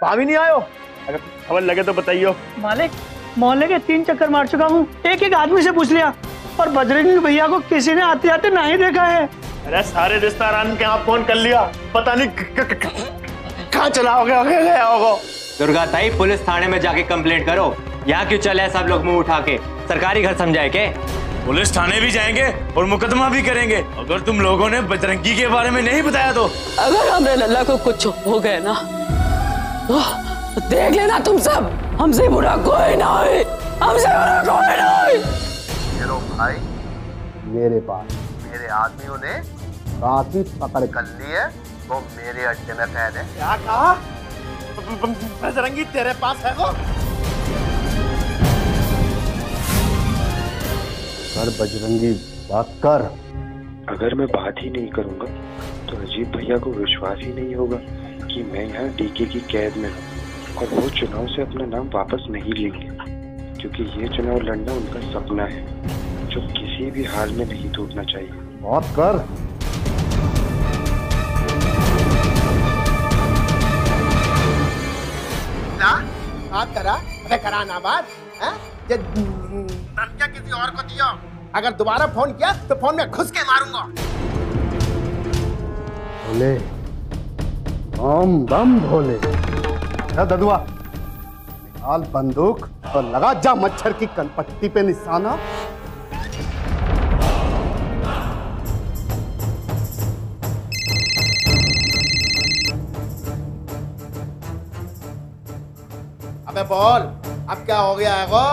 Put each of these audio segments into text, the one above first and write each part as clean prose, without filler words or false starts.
भाभी नहीं आयो? अगर खबर लगे तो बताइयो। मालिक, मोहल्ले के 3 चक्कर मार चुका हूँ, एक आदमी से पूछ लिया, और बजरंगी भैया को किसी ने आते आते नहीं देखा है। अरे सारे रिश्तेदार के यहाँ फोन कर लिया, पता नहीं कहाँ चला होगा गया होगा। दुर्गा ताई, पुलिस थाने में जाके कंप्लेंट करो। यहाँ क्यों चले सब लोग मुंह उठा के? सरकारी घर समझाए के? पुलिस थाने भी जाएंगे और मुकदमा भी करेंगे अगर तुम लोगों ने बजरंगी के बारे में नहीं बताया तो। अगर हमारे लल्ला को कुछ हो गया ना तो देख लेना तुम सब, हमसे बुरा कोई ना है, हमसे बुरा कोई ना है। ये लो भाई, मेरे पास मेरे आदमियों ने काफी पकड़ कर ली है, तो मेरे अड्डे में कैद है। क्या कहा? बजरंगी तेरे पास है वो? कर बजरंगी, बात कर। अगर मैं बात ही नहीं करूंगा तो अजीत भैया को विश्वास ही नहीं होगा कि मैं यहाँ डीके की कैद में हूँ, और वो चुनाव से अपना नाम वापस नहीं लेंगे, क्योंकि ये चुनाव लड़ना उनका सपना है जो किसी भी हाल में नहीं टूटना चाहिए। बात कर। बात करा? अरे करा ना बात, धमकियां किसी और को दियो। अगर दोबारा फोन किया तो फोन में घुस के मारूंगा। भोले, बम बम भोले। ददुआ, निकाल बंदूक तो लगा जा मच्छर की कनपट्टी पे निशाना। अबे बोल, अब क्या हो गया है वो?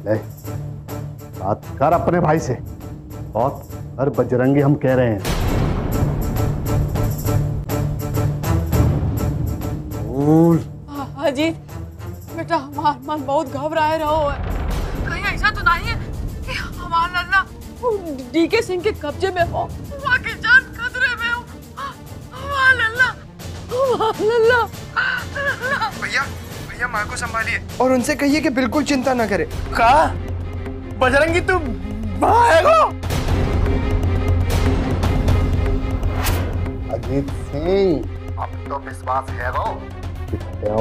ले, बात कर अपने भाई से। बहुत हर बजरंगी हम कह रहे हैं। बोल। अजीत बेटा, हमारा मन बहुत घबराए रहो है। कहीं ऐसा तो नहीं है कि हमारा लल्ला डीके सिंह के कब्जे में हो, वहाँ की जान खतरे में हो। हमारा लल्ला भैया माँ को संभालिए और उनसे कहिए कि बिल्कुल चिंता न करे। कहा? बजरंगी तू वहाँ है वो? अजीत सिंह, अब तो विश्वास है वो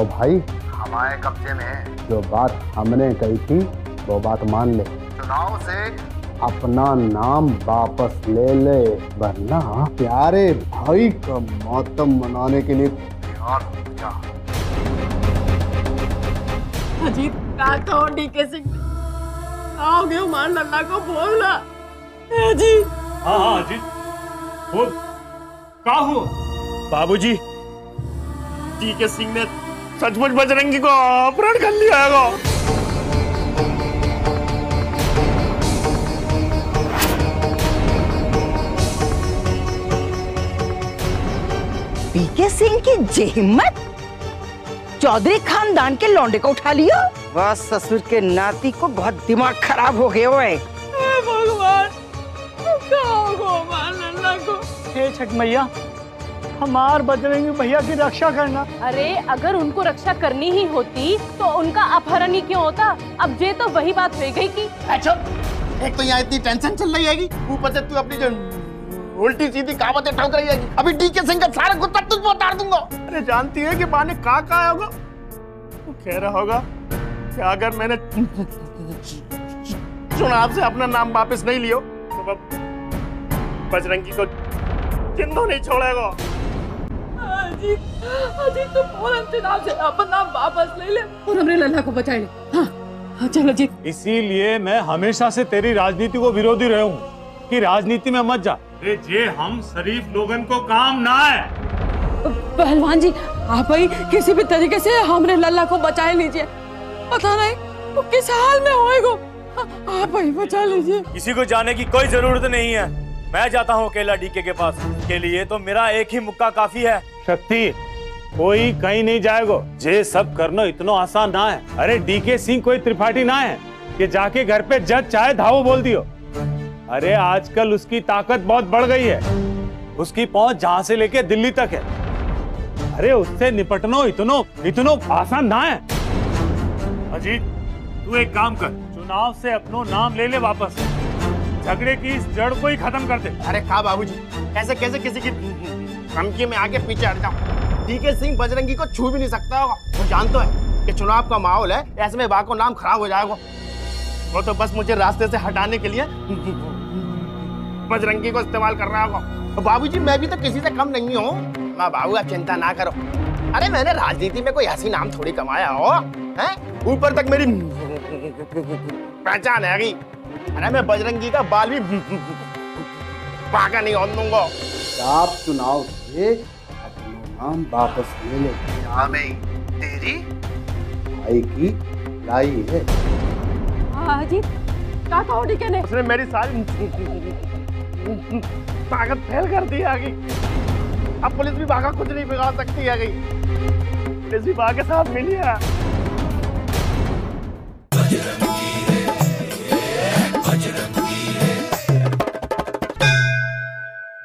भाई, हमारे कब्जे में है। जो बात हमने कही थी वो बात मान ले। चुनाव से अपना नाम वापस ले ले, वरना प्यारे भाई का मातम मनाने के लिए तैयार हो जा। अजीत, क्या कहो डीके सिंह, आओगे हमारे लल्ला को बोलना। अजीत। हाँ अजीत, बोल, क्या हुआ? बाबूजी, डीके सिंह ने सचमुच बजरंगी को अपहरण कर लिया है। डीके सिंह की जे हिम्मत, चौधरी खानदान के लौंडे को उठा लिया। वाह, ससुर के नाती को बहुत दिमाग खराब हो गया है। भगवान, हे छठ मैया, हमार बजरंगी भैया की रक्षा करना। अरे अगर उनको रक्षा करनी ही होती तो उनका अपहरण ही क्यों होता? अब ये तो वही बात हो गई कि एक तो यहाँ इतनी टेंशन चल रही है, ऊपर से तू अपनी जो उल्टी सीधी कहावतें ठोक रही है। अभी डीके सिंह का सारा गुत्ता तुझको उतार दूंगा। अरे जानती है कि माने कहा होगा? तो कह रहा होगा कि अगर मैंने चुनाव से अपना नाम वापस नहीं लियो तो बजरंगी को जिंदा नहीं छोड़ेगा। अजीत तुम फौरन चुनाव से अपना नाम वापस ले ले और हमरे लल्ला को बचा ले। हाँ चलो जी। इसीलिए मैं हमेशा से तेरी राजनीति को विरोधी रहा हूँ कि राजनीति में मत जा। ये हम शरीफ लोगन को काम ना है। पहलवान जी, आप ही किसी भी तरीके से हमरे लल्ला को बचा लीजिए। पता नहीं वो किस हाल में होएगा, आप ही बचा लीजिए। किसी को जाने की कोई जरूरत नहीं है, मैं जाता हूँ अकेला डीके के पास। के लिए तो मेरा एक ही मुक्का काफी है। शक्ति, कोई कहीं नहीं जाएगा। ये सब करना इतना आसान ना है। अरे डीके सिंह कोई त्रिपाठी ना है कि जाके घर पे जज चाहे धावो बोल दियो। अरे आजकल उसकी ताकत बहुत बढ़ गई है, उसकी पहुंच जहां से लेके दिल्ली तक है। अरे उससे निपटना इतनो आसान ना है। अजीत, तू एक काम कर, चुनाव से अपनो नाम ले ले वापस। झगड़े की इस जड़ को ही खत्म कर दे। अरे कहा बाबूजी, कैसे कैसे किसी की धमकी में आगे पीछे हट जाऊं? डीके सिंह बजरंगी को छू भी नहीं सकता होगा। वो जानता है कि चुनाव का माहौल है, ऐसे में बा को नाम खराब हो जाएगा। वो तो बस मुझे रास्ते से हटाने के लिए बजरंगी को इस्तेमाल कर रहा होगा। बाबूजी मैं भी तो किसी से कम नहीं हूँ। माँ बाबू आप चिंता ना करो। अरे मैंने राजनीति में कोई ऐसी नाम थोड़ी कमाया हो, हैं? ऊपर तक मेरी पहचान है। अरे मैं बजरंगी का बाल भी पाका नहीं होने दूंगा। आप चुनाव से अपना नाम वापस ले ले। यहाँ में तेरी भाई की लाई है। हाँ जी, क्या कहो डीके ने? उसने मेरी सारी ताकत फेल कर दी आगे। अब पुलिस भी भागा कुछ नहीं बिगाड़ सकती है। पुलिस भी भाग के साथ मिली है।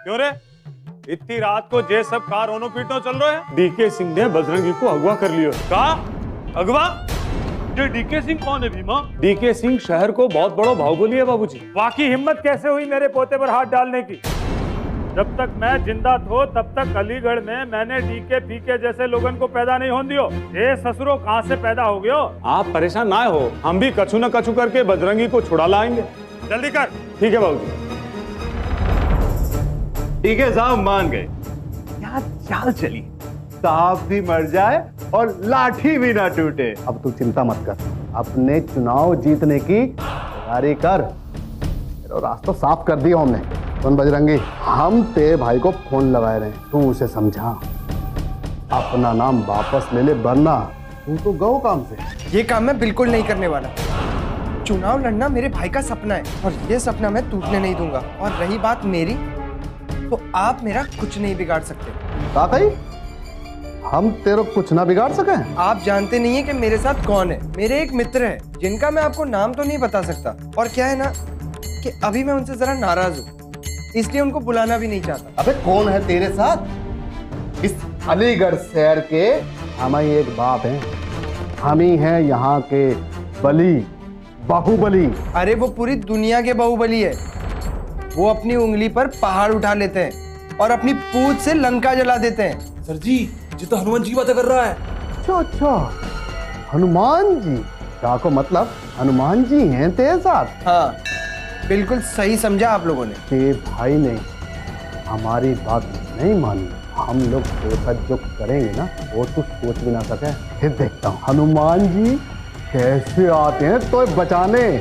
क्यों रे? इतनी रात को जे सब कार ओनो पीटो चल रहे हैं। डीके सिंह ने बजरंगी को अगवा कर लिया। कहा अगवा? ये डीके सिंह कौन है भीमा? डीके सिंह शहर को बहुत बड़ा बाहुबली है बाबूजी। वाकई हिम्मत कैसे हुई मेरे पोते पर हाथ डालने की? जब तक मैं जिंदा था तब तक अलीगढ़ में मैंने डीके पीके जैसे लोगन को पैदा नहीं होने दियो। ये ससुरो कहाँ से पैदा हो गयो? आप परेशान ना हो, हम भी कछु न कछु करके बजरंगी को छुड़ा लाएंगे। जल्दी कर। ठीक है बाबूजी। डीके साहब मान गए। क्या चाल चली, साहब भी मर जाए और लाठी भी ना टूटे। अब तू चिंता मत कर, अपने चुनाव जीतने की तैयारी कर। रास्ता साफ कर दिया हमने। सुन बजरंगी, हम तेरे भाई को फोन लगाए रहे, तू उसे समझा, अपना नाम वापस ले ले, वरना तू तो गौ काम से। ये काम मैं बिल्कुल नहीं करने वाला। चुनाव लड़ना मेरे भाई का सपना है और ये सपना मैं टूटने नहीं दूंगा। और रही बात मेरी, तो आप मेरा कुछ नहीं बिगाड़ सकते। काकाई, हम तेरे कुछ ना बिगाड़ सके? आप जानते नहीं है कि मेरे साथ कौन है। मेरे एक मित्र है जिनका मैं आपको नाम तो नहीं बता सकता। और क्या है ना कि अभी मैं उनसे जरा नाराज हूँ, इसलिए उनको बुलाना भी नहीं चाहता। अबे कौन है तेरे साथ? इस अलीगढ़ शहर के हम ही एक बाप हैं। हम ही हैं यहाँ के बली, बाहुबली। अरे वो पूरी दुनिया के बाहुबली है। वो अपनी उंगली पर पहाड़ उठा लेते हैं और अपनी पूंछ से लंका जला देते हैं। सर जी, ये तो हनुमान जी बातें कर रहा है। अच्छा, हनुमान जी? क्या को मतलब हनुमान जी हैं तेरे साथ? हाँ, बिल्कुल सही समझा आप लोगों ने। तेरे भाई ने हमारी बात नहीं मानी। हम लोग तेरे साथ जो करेंगे ना, वो तू सोच भी ना सके। फिर देखता हूँ हनुमान जी कैसे आते हैं तो बचाने।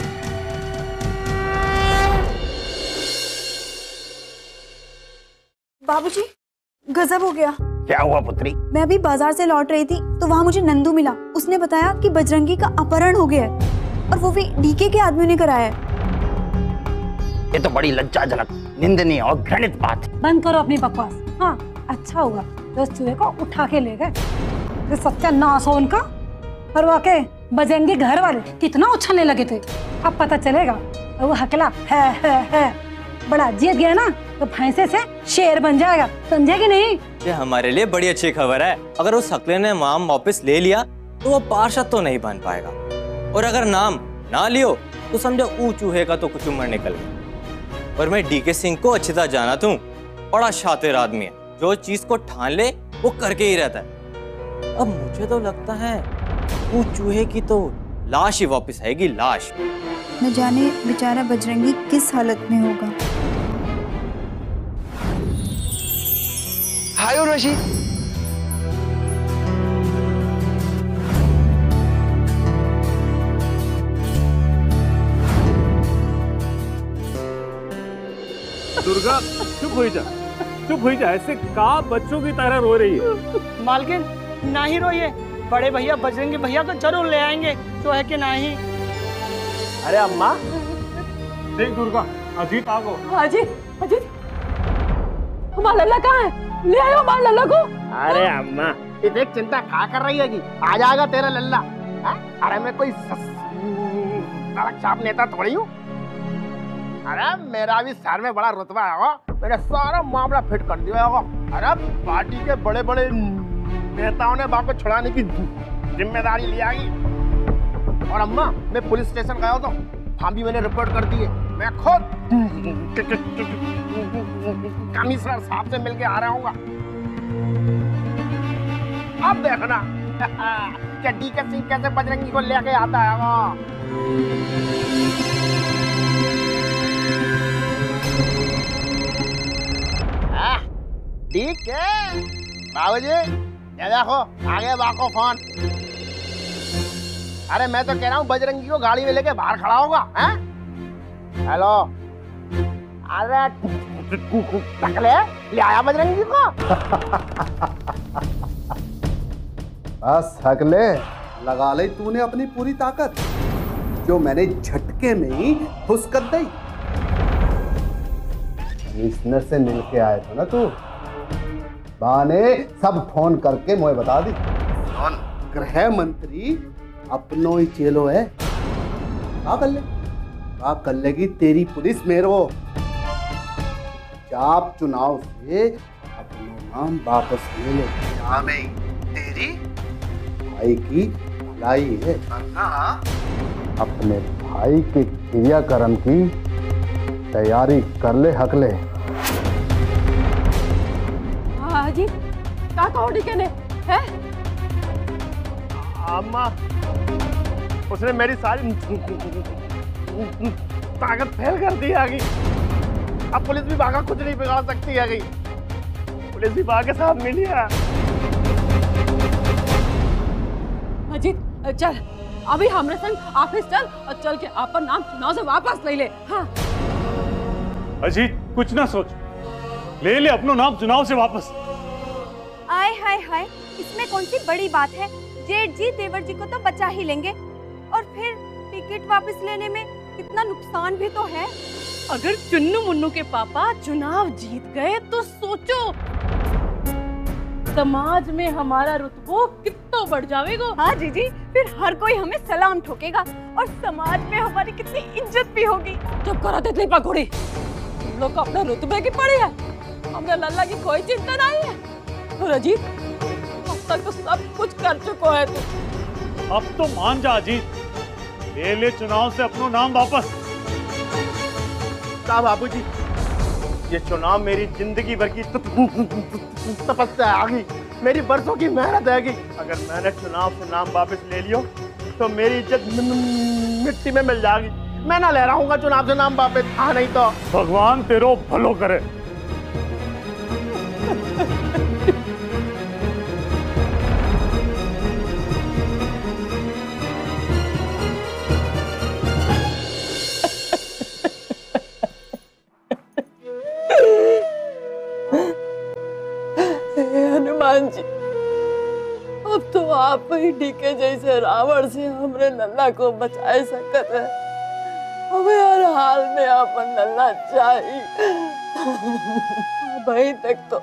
बाबूजी, गजब हो गया। क्या हुआ पुत्री? मैं अभी बाजार से लौट रही थी तो वहाँ मुझे नंदू मिला। उसने बताया कि बजरंगी का अपहरण हो गया है और वो भी डीके के आदमी ने कराया है। ये तो बड़ी लज्जाजनक, निंदनीय और घृणित बात है। बंद करो अपनी बकवास। हाँ, अच्छा हुआ जो उस चूहे को उठा के ले गए। सत्यानाश हो उनका। और वाकई बजरंगी घर वाले कितना उछलने लगे थे। अब पता चलेगा। और वो हकला है बड़ा जीत गया ना, तो भैंसे से शेर बन जाएगा। समझे कि नहीं? ये हमारे लिए बड़ी अच्छी खबर है। अगर उस हकले ने नाम वापस ले लिया तो वो पार्षद तो नहीं बन पाएगा, और अगर नाम ना लियो तो समझो ऊ चूहे का तो कुछ उम्र निकल गई। और मैं डीके सिंह को अच्छी तरह जाना तू, बड़ा शातिर आदमी है। जो चीज को ठान ले वो करके ही रहता है। अब मुझे तो लगता है वो चूहे की तो लाश ही वापस आएगी, लाश। न जाने बेचारा बजरंगी किस हालत में होगा। हाय उर्वशी। दुर्गा चुप हो जा, चुप हो जा। ऐसे का बच्चों की तरह रो रही है? मालकिन ना ही रोइए, बड़े भैया बजरंगी भैया को जरूर ले आएंगे, जो है कि नहीं। अरे अम्मा, देख दुर्गा, अजीत आ गो। अजीत, अजीत, हमारा लल्ला कहाँ है? ले आयो हमारे लल्ला को। अरे अम्मा, इतनी चिंता क्या कर रही है? आ जाएगा तेरा लल्ला। अरे मैं कोई सड़क छाप नेता थोड़ी हूँ। अरे मेरा भी शहर में बड़ा रुतबा है, मैंने सारा मामला फिट कर दिया होगा। अरे पार्टी के बड़े बड़े नेताओं ने बाप को छुड़ाने की जिम्मेदारी लिया है। और अम्मा, मैं पुलिस स्टेशन गया तो हम भी मैंने रिपोर्ट कर दी है। मैं खुद कमिश्नर साहब से मिलके आ रहा हूँ। अब देखना क्या डीके सिंह कैसे बजरंगी को लेके आता है वो। ठीक है बाबूजी, ये देखो आगे बाको फोन। अरे मैं तो कह रहा हूँ बजरंगी को गाड़ी में लेके बाहर खड़ा होगा। हैं? हेलो, अरे टकले ले आया बजरंगी को। बस हकले, लगा ले तूने अपनी पूरी ताकत, जो मैंने झटके में ही फुस कर दी। कमिश्नर से मिल के आए थे ना तू, बाने सब फोन करके मुझे बता दी। गृह मंत्री अपनो ही चेलो है, क्या कर लेगी तेरी पुलिस मेरो। जाप चुनाव से अपना नाम वापस ले ले, यहाँ में ही तेरी भाई की भलाई है। अपने भाई के क्रियाक्रम की तैयारी कर ले हकले। हाँ जी, क्या कहो डीके ने? है? अम्मा, उसने मेरी सारी ताकत फेल कर दी आगे। अब पुलिस विभाग का कुछ नहीं बिगाड़ सकती है गई। पुलिस विभाग के साथ मिली है। अजीत चल, अभी हमरे संग ऑफिस चल और चल के अपन नाम चुनाव से वापस ले ले। हाँ अजीत कुछ ना सोच, ले ले अपनो नाम चुनाव से वापस। आय हाय हाय, इसमें कौन सी बड़ी बात है। जेठ जी देवर जी को तो बचा ही लेंगे, और फिर टिकट वापस लेने में कितना नुकसान भी तो है। अगर चुन्नू मुन्नू के पापा चुनाव जीत गए तो सोचो समाज में हमारा रुतबो कितना बढ़ जाएगा। हाँ जीजी, फिर हर कोई हमें सलाम ठोकेगा और समाज में हमारी कितनी इज्जत भी होगी। चुप करो तितली पकौड़ी, तुम लोग को अपने रुतबे की पड़ी है, हमने लल्ला की कोई चिंता नहीं है। और अजीत, अब तक तो सब कुछ कर चुको है तू। अब तो मान जा अजीत, ले ले चुनाव से अपनो नाम वापस। बाबूजी, ये चुनाव मेरी जिंदगी भर की तपस्या आ गई, मेरी बरसों की मेहनत है। अगर मैंने चुनाव से नाम वापस ले लियो तो मेरी इज्जत मिट्टी में मिल जाएगी। मैं ना ले रहा हूँ चुनाव से नाम वापस। हाँ नहीं तो भगवान तेरो भलो करे। हनुमान जी, अब तो आप ही डीके जैसे रावण से हमरे लल्ला को बचाए सकते हैं। हमें हर हाल में अपन लल्ला चाहिए। भाई तक तो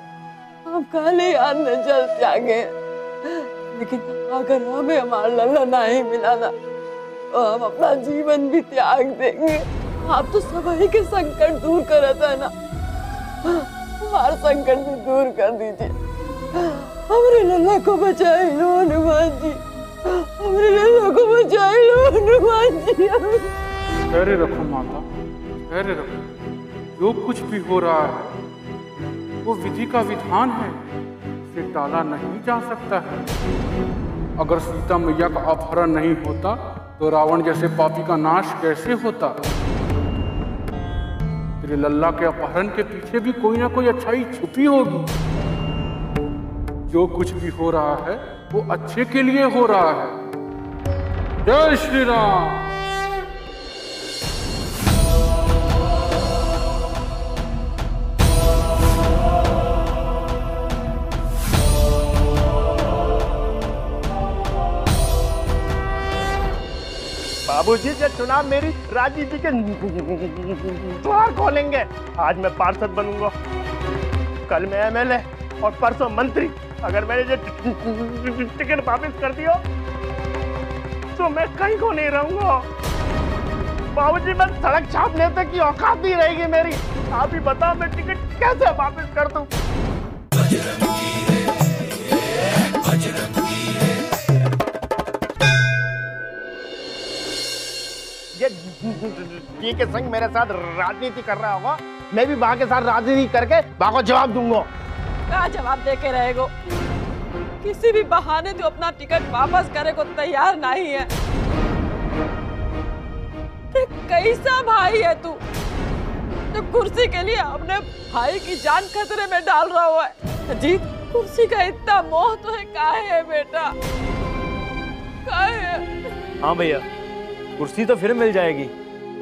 हम खाली हाथ में जल त्यागे, लेकिन अगर हमें हमारा लल्ला नहीं मिला ना तो हम अपना जीवन भी त्याग देंगे। आप तो सभी के संकट दूर करता है ना, हमारा संकट भी दूर कर दीजिए। हमारे लल्ला को बचाए लो हनुमान जी, हमारे लल्ला को बचाए लो हनुमान जी। धैर्य रखो माता, धैर्य रखो। जो कुछ भी हो रहा है वो विधि का विधान है, इसे टाला नहीं जा सकता है। अगर सीता मैया का अपहरण नहीं होता तो रावण जैसे पापी का नाश कैसे होता। तेरे लल्ला के अपहरण के पीछे भी कोई ना कोई अच्छाई छुपी होगी। जो कुछ भी हो रहा है वो अच्छे के लिए हो रहा है। जय श्री राम। बाबूजी, ये चुनाव मेरी राजनीति के द्वार खोलेंगे। आज मैं पार्षद बनूंगा, कल मैं एमएलए और परसों मंत्री। अगर मैंने ये टिकट वापस कर दिया तो मैं कहीं को नहीं रहूंगा। बाबूजी, मैं सड़क छापने तक की औकात नहीं रहेगी मेरी। आप ही बताओ मैं टिकट कैसे वापस कर दूं? ये डीके सिंह मेरे साथ राजनीति कर रहा होगा, मैं भी वहां के साथ राजनीति करके वहां को जवाब दूंगा। क्या जवाब दे के रहेगो? किसी भी बहाने तू अपना टिकट वापस करे को तैयार नहीं है। कैसा भाई है तू जो कुर्सी के लिए अपने भाई की जान खतरे में डाल रहा हुआ है। अजीत, कुर्सी का इतना मोह तो है, काहे है बेटा, काहे है? हाँ भैया, कुर्सी तो फिर मिल जाएगी,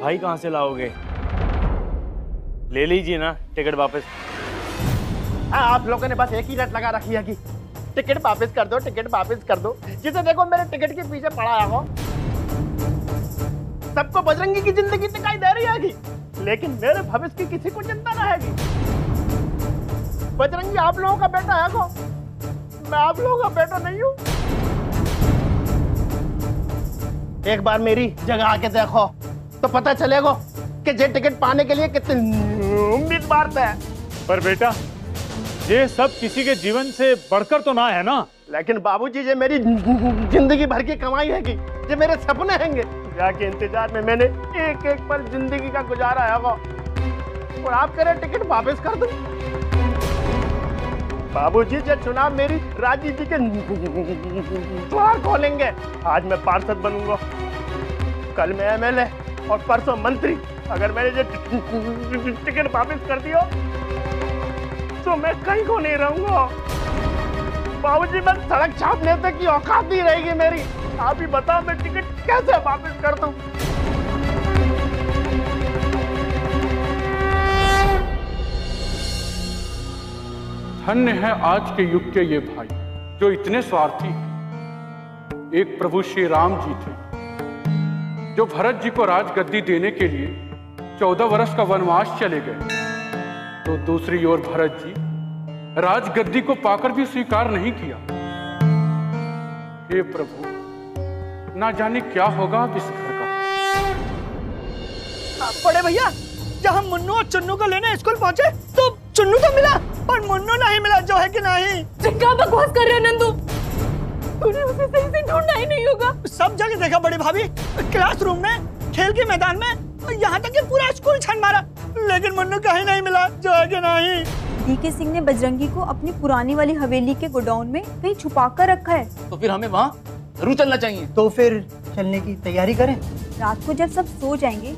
भाई कहाँ से लाओगे? ले लीजिए ना टिकट वापस। हाँ, आप लोगों ने बस एक ही रट लगा रखी है कि टिकट वापस कर दो, टिकट वापस कर दो। जिसे देखो मेरे टिकट के पीछे पड़ा है वो। सबको बजरंगी की जिंदगी दिखाई दे रही है, लेकिन मेरे भविष्य की किसी को चिंता न है। बजरंगी आप लोगों का बेटा है को, मैं आप लोगों का बेटा नहीं हूँ। एक बार मेरी जगह आके देखो तो पता चलेगा कि जे टिकट पाने के लिए कितने उम्मीदवार थे। पर बेटा, ये सब किसी के जीवन से बढ़कर तो ना है ना। लेकिन बाबूजी, ये मेरी जिंदगी भर की कमाई है, ये मेरे सपने हैंगे। के इंतजार में मैंने एक एक पल जिंदगी का गुजारा है वो। और आप कह रहे टिकट वापस कर दूं? बाबूजी, जो चुनाव मेरी राजनीति के द्वार खोलेंगे। आज मैं पार्षद बनूंगा, कल मैं एमएलए और परसों मंत्री। अगर मैंने जो टिकट वापस कर दिया तो मैं कहीं को नहीं रहूंगा। बाबूजी, मैं सड़क छापने तक की औकात नहीं रहेगी मेरी। आप ही बताओ, मैं टिकट कैसे वापस कर दूं? धन्य है आज के युग के ये भाई जो इतने स्वार्थी हैं। एक प्रभु श्री राम जी थे जो भरत जी को राजगद्दी देने के लिए 14 वर्ष का वनवास चले गए, तो दूसरी ओर भरत जी राजगद्दी को पाकर भी स्वीकार नहीं किया। हे प्रभु, ना जाने क्या होगा अब इस घर का। बड़े भैया, जब हम मुन्नू और चुन्नू को लेने स्कूल पहुंचे तो चुन्नू तो मिला पर मुन्नू नहीं मिला, जो है कि नहीं। क्या बकवास कर रहे हो नंदू? तूने उसे सही से ढूंढना ही नहीं होगा। सब जगह देखा बड़ी भाभी, क्लासरूम में, खेल के मैदान में, यहाँ तक कि पूरा स्कूल छान मारा, लेकिन मुन्नू कहीं नहीं मिला, जो है कि नहीं। डीके सिंह ने बजरंगी को अपनी पुरानी वाली हवेली के गोडाउन में कहीं छुपा कर रखा है। तो फिर हमें वहाँ जरूर चलना चाहिए। तो फिर चलने की तैयारी करें। रात को जब सब सो जाएंगे